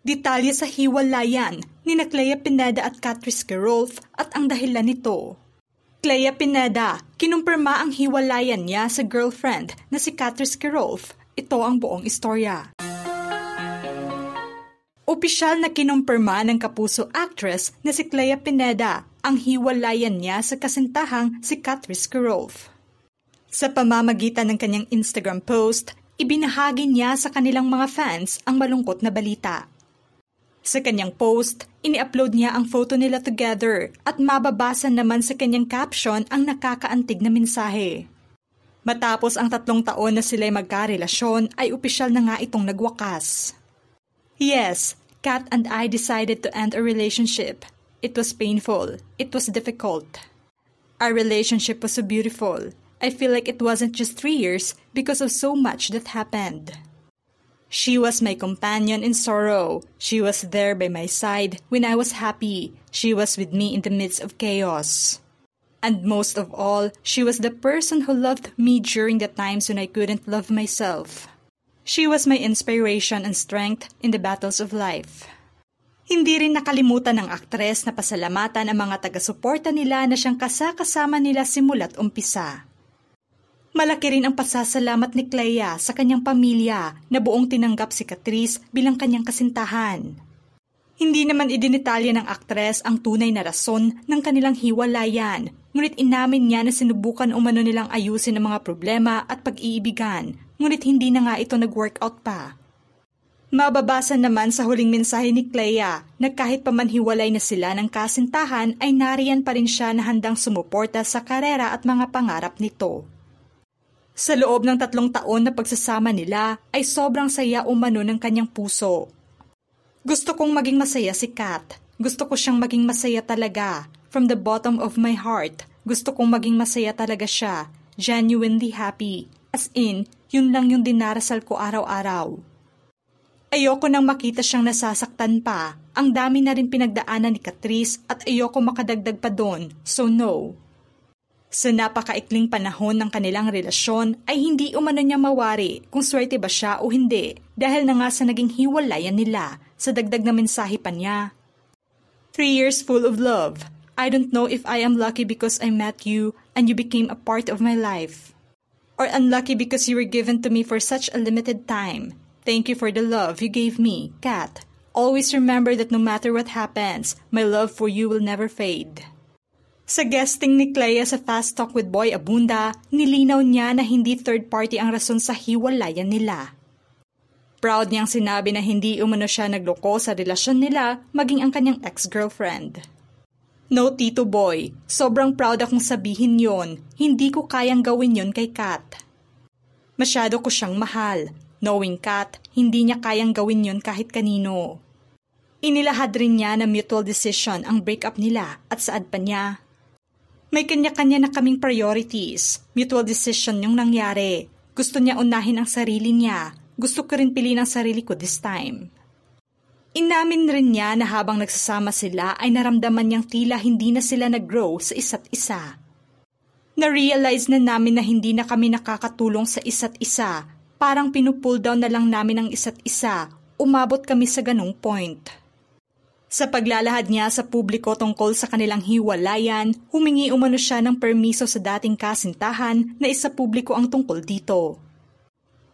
Detalye sa hiwalayan ni na Clea Pineda at Catrice Gerolf at ang dahilan nito. Clea Pineda, kinumpirma ang hiwalayan niya sa girlfriend na si Catrice Gerolf. Ito ang buong istorya. Opisyal na kinumpirma ng kapuso actress na si Clea Pineda ang hiwalayan niya sa kasintahang si Catrice Gerolf. Sa pamamagitan ng kanyang Instagram post, ibinahagi niya sa kanilang mga fans ang malungkot na balita. Sa kanyang post, ini-upload niya ang photo nila together at mababasa naman sa kanyang caption ang nakakaantig na mensahe. Matapos ang 3 taon na sila'y magkarelasyon ay opisyal na nga itong nagwakas. Yes, Kat and I decided to end a relationship. It was painful. It was difficult. Our relationship was so beautiful. I feel like it wasn't just 3 years because of so much that happened. She was my companion in sorrow. She was there by my side when I was happy. She was with me in the midst of chaos. And most of all, she was the person who loved me during the times when I couldn't love myself. She was my inspiration and strength in the battles of life. Hindi rin nakalimutan ng aktres na pasalamatan ang mga taga-suporta nila na siyang kasama nila simula't umpisa. Malaki rin ang pasasalamat ni Clea sa kanyang pamilya na buong tinanggap si Catrice bilang kanyang kasintahan. Hindi naman idinitalya ng aktres ang tunay na rason ng kanilang hiwalayan, ngunit inamin niya na sinubukan umano nilang ayusin ang mga problema at pag-iibigan, ngunit hindi na nga ito nag-workout pa. Mababasa naman sa huling mensahe ni Clea na kahit pamanhiwalay na sila ng kasintahan ay nariyan pa rin siya na handang sumuporta sa karera at mga pangarap nito. Sa loob ng 3 taon na pagsasama nila ay sobrang saya umano ng kanyang puso. Gusto kong maging masaya si Kat. Gusto ko siyang maging masaya talaga. From the bottom of my heart, gusto kong maging masaya talaga siya. Genuinely happy. As in, yun lang yung dinarasal ko araw-araw. Ayoko nang makita siyang nasasaktan pa. Ang dami na rin pinagdaanan ni Catrice at ayoko makadagdag pa doon. So no. Sa napakaikling panahon ng kanilang relasyon ay hindi umano niya mawari kung swerte ba siya o hindi dahil na nga sa naging hiwalayan nila sa dagdag na mensahe pa niya. 3 years full of love. I don't know if I am lucky because I met you and you became a part of my life. Or unlucky because you were given to me for such a limited time. Thank you for the love you gave me, Kat. Always remember that no matter what happens, my love for you will never fade. Sa guesting ni Clea sa Fast Talk with Boy Abunda, nilinaw niya na hindi third party ang rason sa hiwalayan nila. Proud niyang sinabi na hindi umano siya nagloko sa relasyon nila maging ang kanyang ex-girlfriend. No, Tito Boy, sobrang proud akong sabihin yon. Hindi ko kayang gawin yon kay Kat. Masyado ko siyang mahal. Knowing Kat, hindi niya kayang gawin yon kahit kanino. Inilahad rin niya na mutual decision ang breakup nila at saad pa niya. May kanya-kanya na kaming priorities. Mutual decision yung nangyari. Gusto niya unahin ang sarili niya. Gusto ko rin piliin ang sarili ko this time. Inamin rin niya na habang nagsasama sila ay naramdaman niyang tila hindi na sila nag-grow sa isa't isa. Na-realize na namin na hindi na kami nakakatulong sa isa't isa. Parang pinupull down na lang namin ang isa't isa. Umabot kami sa ganung point. Sa paglalahad niya sa publiko tungkol sa kanilang hiwalayan, humingi umano siya ng permiso sa dating kasintahan na isa publiko ang tungkol dito.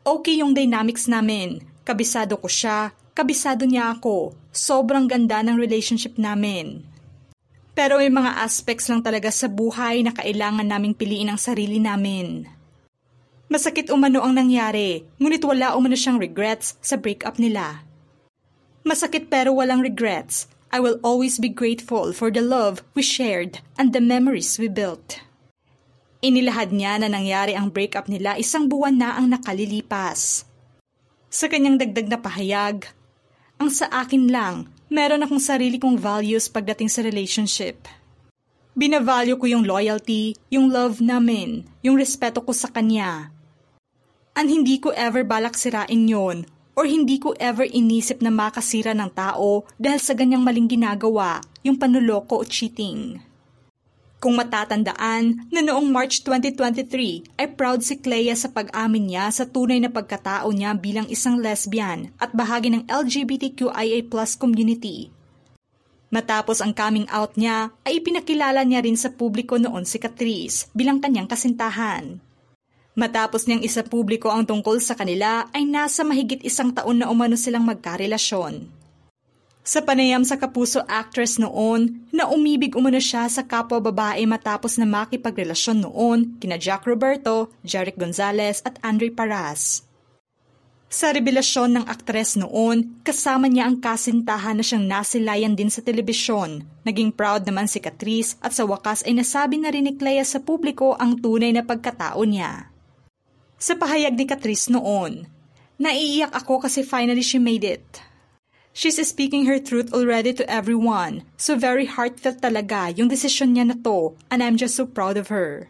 Okay yung dynamics namin. Kabisado ko siya, kabisado niya ako. Sobrang ganda ng relationship namin. Pero may mga aspects lang talaga sa buhay na kailangan naming piliin ang sarili namin. Masakit umano ang nangyari, ngunit wala umano siyang regrets sa breakup nila. Masakit pero walang regrets. I will always be grateful for the love we shared and the memories we built. Inilahad niya na nangyari ang breakup nila 1 buwan na ang nakalilipas. Sa kanyang dagdag na pahayag, ang sa akin lang, meron akong sarili kong values pagdating sa relationship. Binavalue ko yung loyalty, yung love namin, yung respeto ko sa kanya. And hindi ko ever balak sirain yon. Or hindi ko ever inisip na makasira ng tao dahil sa ganyang maling ginagawa, yung panuloko o cheating. Kung matatandaan na noong March 2023 ay proud si Clea sa pag-amin niya sa tunay na pagkatao niya bilang isang lesbian at bahagi ng LGBTQIA+ community. Matapos ang coming out niya ay ipinakilala niya rin sa publiko noon si Catrice bilang kanyang kasintahan. Matapos niyang isa publiko ang tungkol sa kanila ay nasa mahigit 1 taon na umano silang magkarelasyon. Sa panayam sa kapuso actress noon, na umibig umano siya sa kapwa babae matapos na makipagrelasyon noon kina Jack Roberto, Jeric Gonzalez at Andre Parras. Sa revelasyon ng aktres noon, kasama niya ang kasintahan na siyang nasilayan din sa telebisyon. Naging proud naman si Catrice at sa wakas ay nasabi na rin ni Clea sa publiko ang tunay na pagkatao niya. Sa pahayag ni Catrice noon, naiiyak ako kasi finally she made it. She's speaking her truth already to everyone, so very heartfelt talaga yung desisyon niya na to, and I'm just so proud of her.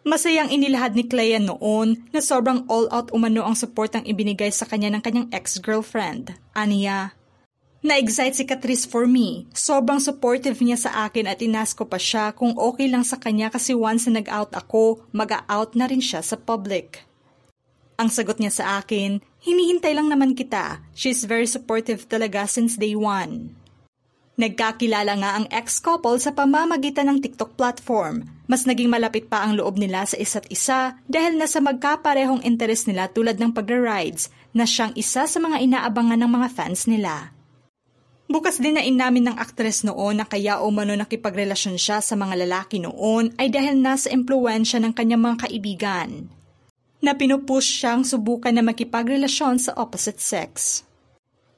Masayang inilahad ni Clea noon na sobrang all-out umano ang suportang ibinigay sa kanya ng kanyang ex-girlfriend. Aniya, na-excite si Catrice for me. Sobrang supportive niya sa akin at inask ko pa siya kung okay lang sa kanya kasi once na nag-out ako, mag-out na rin siya sa public. Ang sagot niya sa akin, hinihintay lang naman kita. She's very supportive talaga since day one. Nagkakilala nga ang ex-couple sa pamamagitan ng TikTok platform. Mas naging malapit pa ang loob nila sa isa't isa dahil nasa magkaparehong interes nila tulad ng pagra-rides na siyang isa sa mga inaabangan ng mga fans nila. Bukas din na inamin ng aktres noon na kaya umano nakipagrelasyon siya sa mga lalaki noon ay dahil nasa impluwensya ng kanyang mga kaibigan. Na pinupush siyang subukan na makipagrelasyon sa opposite sex.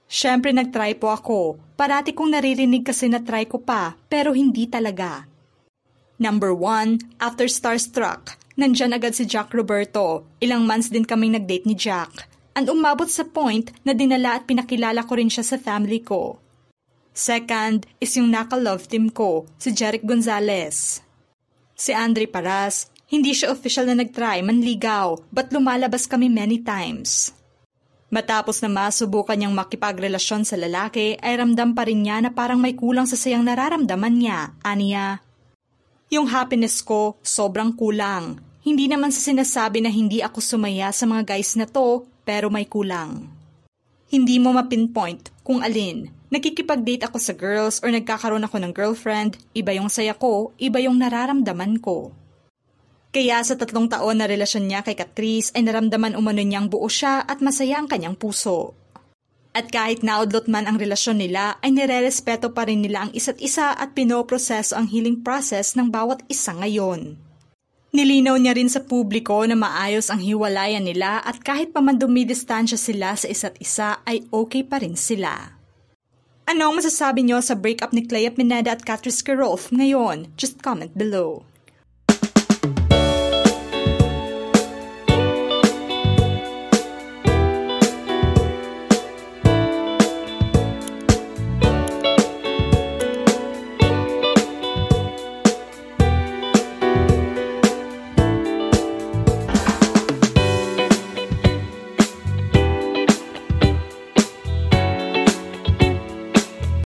Siyempre nagtry po ako, parati kong naririnig kasi na try ko pa, pero hindi talaga. Number 1, after Starstruck, nandyan agad si Jack Roberto, ilang months din kaming nag-date ni Jack, and umabot sa point na dinala at pinakilala ko rin siya sa family ko. Second is yung naka-love team ko, si Jeric Gonzalez. Si Andre Parras, hindi siya official na nag-try manligaw, but lumalabas kami many times. Matapos na masubukan niyang makipagrelasyon sa lalaki, ay ramdam pa rin niya na parang may kulang sa sayang nararamdaman niya, aniya. Yung happiness ko, sobrang kulang. Hindi naman sa sinasabi na hindi ako sumaya sa mga guys na to, pero may kulang. Hindi mo mapinpoint kung alin. Nakikipag-date ako sa girls or nagkakaroon ako ng girlfriend, iba yung saya ko, iba yung nararamdaman ko. Kaya sa 3 taon na relasyon niya kay Catrice ay naramdaman umano niyang buo siya at masaya ang kanyang puso. At kahit naudlot man ang relasyon nila ay nirerespeto pa rin nila ang isa't isa at pinoproseso ang healing process ng bawat isa ngayon. Nilinaw niya rin sa publiko na maayos ang hiwalayan nila at kahit pa man dumidistansya sila sa isa't isa ay okay pa rin sila. Ano ang masasabi niyo sa breakup ni Clea Pineda at Catrice Kerolf ngayon? Just comment below.